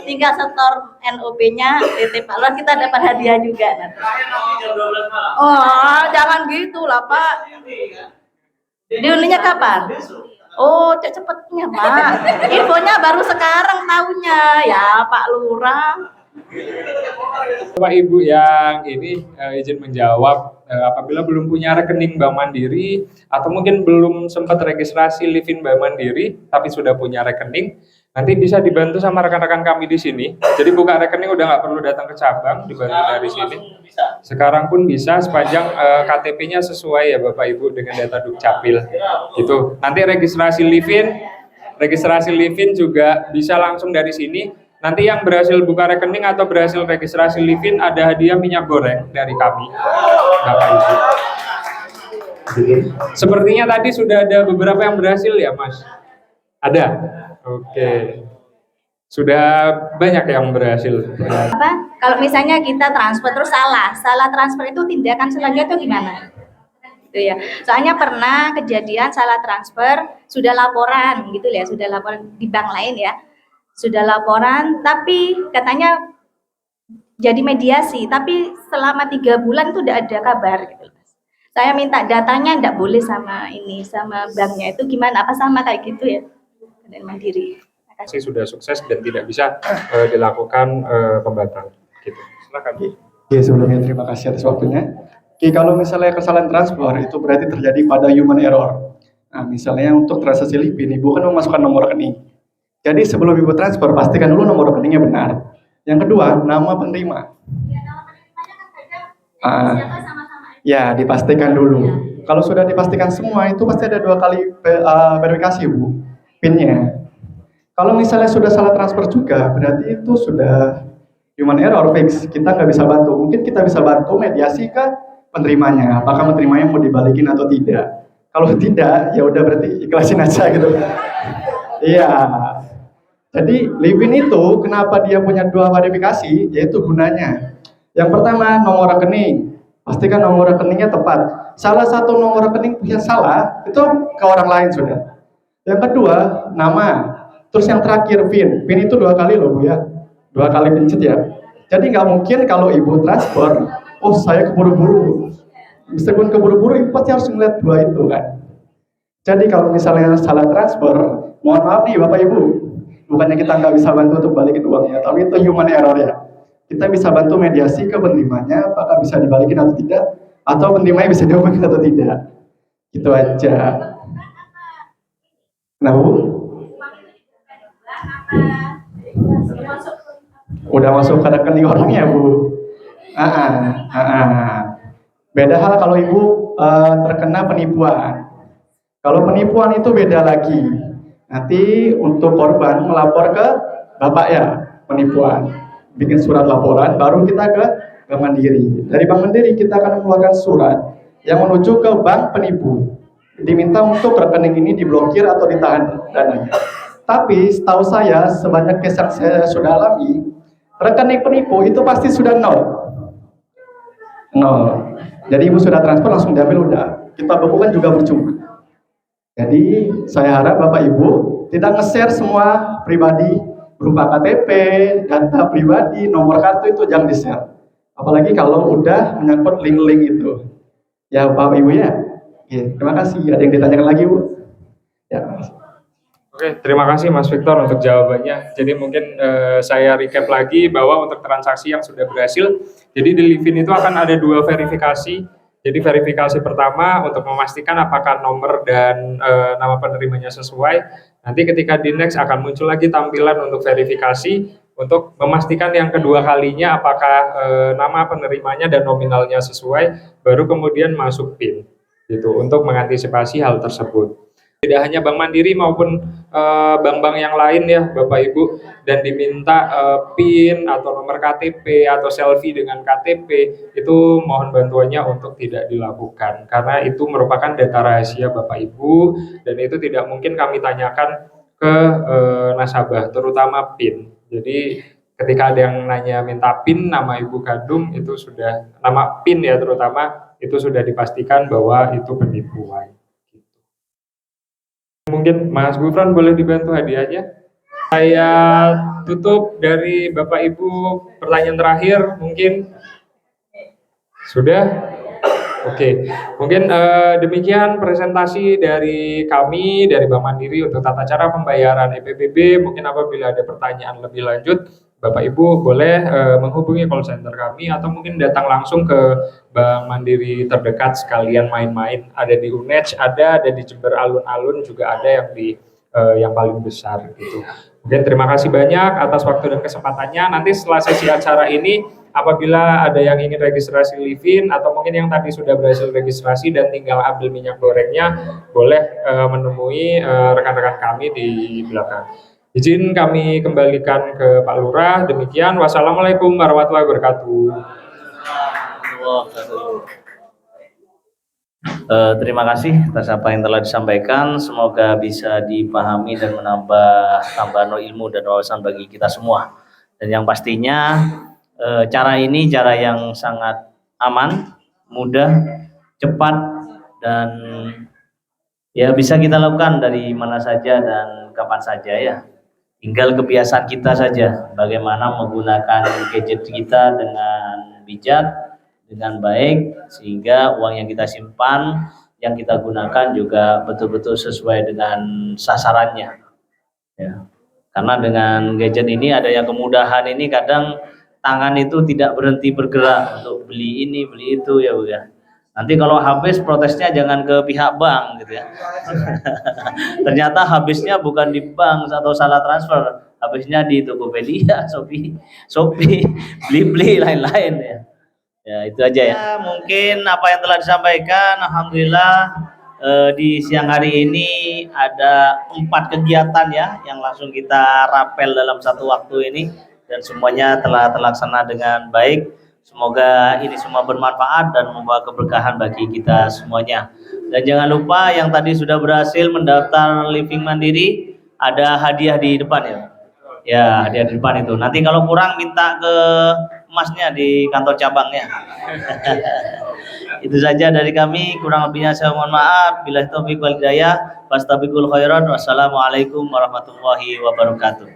tinggal setor NOP-nya, titip Pak Lurah, kita dapat hadiah juga nanti. Oh, jangan gitu lah Pak. Diundinya kapan? Oh, cepetnya Pak. Infonya baru sekarang tahunya ya Pak Lurah. Bapak Ibu yang ini izin menjawab, apabila belum punya rekening Bank Mandiri atau mungkin belum sempat registrasi Livin Bank Mandiri tapi sudah punya rekening, nanti bisa dibantu sama rekan-rekan kami di sini. Jadi buka rekening udah nggak perlu datang ke cabang, dibantu dari sini. Sekarang pun bisa sepanjang KTP-nya sesuai ya Bapak Ibu dengan data Dukcapil. Itu nanti registrasi Livin juga bisa langsung dari sini. Nanti yang berhasil buka rekening atau berhasil registrasi Livin ada hadiah minyak goreng dari kami, Bapak Ibu. Sepertinya tadi sudah ada beberapa yang berhasil ya, Mas? Ada? Oke. Sudah banyak yang berhasil. Kalau misalnya kita transfer terus salah transfer itu tindakan selanjutnya itu gimana? Gitu ya. Soalnya pernah kejadian salah transfer, sudah laporan gitu ya, sudah laporan di bank lain ya. Sudah laporan, tapi katanya jadi mediasi, tapi selama 3 bulan itu tidak ada kabar gitu. Saya minta datanya tidak boleh sama banknya, itu gimana? Apa sama kayak gitu ya? Dan Mandiri. Masih sudah sukses dan tidak bisa dilakukan pembatalan. Gitu. Silakan. Oke, sebelumnya terima kasih atas waktunya. Oke, kalau misalnya kesalahan transfer itu berarti terjadi pada human error. Nah, misalnya untuk transaksi Livin, Ibu kan memasukkan nomor rekening. Jadi sebelum Ibu transfer, pastikan dulu nomor rekeningnya benar. Yang kedua, nama penerima. Ya, dipastikan dulu. Kalau sudah dipastikan semua, itu pasti ada 2 kali verifikasi, Bu, PIN-nya. Kalau misalnya sudah salah transfer juga, berarti itu sudah human error fix. Kita nggak bisa bantu. Mungkin kita bisa bantu mediasi ke penerimanya. Apakah penerimanya mau dibalikin atau tidak. Kalau tidak, ya udah berarti ikhlasin aja gitu. Iya. Jadi Livin itu kenapa dia punya 2 verifikasi, yaitu gunanya. Yang pertama nomor rekening, pastikan nomor rekeningnya tepat. Salah satu nomor rekening yang salah, itu ke orang lain sudah. Yang kedua nama, terus yang terakhir PIN. PIN itu 2 kali loh Bu ya, 2 kali pencet ya. Jadi nggak mungkin kalau Ibu transfer, oh saya keburu-buru. Meskipun keburu-buru, Ibu pasti harus ngeliat 2 itu kan. Jadi kalau misalnya salah transfer, mohon maaf nih Bapak Ibu. Bukannya kita nggak bisa bantu untuk balikin uangnya, tapi itu human error ya. kita bisa bantu mediasi ke penerimanya, apakah bisa dibalikin atau tidak, atau penerimanya bisa dihubungin atau tidak. Itu aja. Nah, Bu? Udah masuk ke rekening orangnya, Bu. Beda hal kalau Ibu terkena penipuan. Kalau penipuan itu beda lagi. Nanti untuk korban melapor ke Bapak ya, penipuan. Bikin surat laporan, baru kita ke Bank Mandiri. Dari Bank Mandiri kita akan mengeluarkan surat yang menuju ke bank penipu. Diminta untuk rekening ini diblokir atau ditahan dananya. Tapi setahu saya, sebanyak case yang saya sudah alami, rekening penipu itu pasti sudah nol. Jadi Ibu sudah transfer langsung diambil udah. Kita bekukan juga percuma. Jadi saya harap Bapak Ibu tidak nge-share semua pribadi berupa KTP, data pribadi, nomor kartu itu jangan di-share. Apalagi kalau udah menyangkut link-link itu. Ya Bapak Ibu ya. Oke, terima kasih. Ada yang ditanyakan lagi Bu? Ya. Oke, terima kasih Mas Victor untuk jawabannya. Jadi mungkin saya recap lagi bahwa untuk transaksi yang sudah berhasil, jadi di Livin itu akan ada 2 verifikasi. Jadi verifikasi pertama untuk memastikan apakah nomor dan nama penerimanya sesuai. Nanti ketika di next akan muncul lagi tampilan untuk verifikasi untuk memastikan yang kedua kalinya apakah nama penerimanya dan nominalnya sesuai, baru kemudian masuk PIN gitu untuk mengantisipasi hal tersebut. Tidak hanya Bank Mandiri maupun bank-bank yang lain ya Bapak Ibu, dan diminta PIN atau nomor KTP atau selfie dengan KTP, itu mohon bantuannya untuk tidak dilakukan karena itu merupakan data rahasia Bapak Ibu dan itu tidak mungkin kami tanyakan ke nasabah, terutama PIN. Jadi ketika ada yang nanya minta PIN nama Ibu Kadum, itu sudah nama PIN ya terutama, itu sudah dipastikan bahwa itu penipuan. Mungkin Mas Gufran boleh dibantu hadiahnya. Saya tutup dari Bapak Ibu, pertanyaan terakhir mungkin sudah. Oke, mungkin demikian presentasi dari kami dari Bank Mandiri untuk tata cara pembayaran EPBB. Mungkin apabila ada pertanyaan lebih lanjut, Bapak Ibu boleh menghubungi call center kami atau mungkin datang langsung ke Bank Mandiri terdekat sekalian main-main. Ada di UNED, ada di Jember Alun-Alun, juga ada yang di yang paling besar gitu. Mungkin terima kasih banyak atas waktu dan kesempatannya. Nanti setelah sesi acara ini, apabila ada yang ingin registrasi Livin atau mungkin yang tadi sudah berhasil registrasi dan tinggal ambil minyak gorengnya, boleh menemui rekan-rekan kami di belakang. Izin kami kembalikan ke Pak Lurah. Demikian, wassalamualaikum warahmatullahi wabarakatuh. Terima kasih atas apa yang telah disampaikan. Semoga bisa dipahami dan menambah tambahan ilmu dan wawasan bagi kita semua. Dan yang pastinya cara ini cara yang sangat aman, mudah, cepat, dan ya bisa kita lakukan dari mana saja dan kapan saja ya. Tinggal kebiasaan kita saja bagaimana menggunakan gadget kita dengan bijak, dengan baik, sehingga uang yang kita simpan, yang kita gunakan juga betul-betul sesuai dengan sasarannya. Ya. Karena dengan gadget ini ada yang kemudahan ini, kadang tangan itu tidak berhenti bergerak untuk beli ini, beli itu ya Bu ya. Nanti kalau habis protesnya jangan ke pihak bank gitu ya. Ternyata habisnya bukan di bank atau salah transfer, habisnya di Tokopedia, Shopee, Blibli, lain-lain ya. Ya itu aja ya. Mungkin apa yang telah disampaikan, alhamdulillah di siang hari ini ada 4 kegiatan ya yang langsung kita rapel dalam satu waktu ini dan semuanya telah terlaksana dengan baik. Semoga ini semua bermanfaat dan membawa keberkahan bagi kita semuanya. Dan jangan lupa yang tadi sudah berhasil mendaftar Livin Mandiri, ada hadiah di depan ya. Ya, hadiah di depan itu. Nanti kalau kurang minta ke emasnya di kantor cabangnya. Itu saja dari kami, kurang lebihnya saya mohon maaf. Billahi taufiq wal hidayah. Fastabiqul khairat. Wassalamualaikum warahmatullahi wabarakatuh.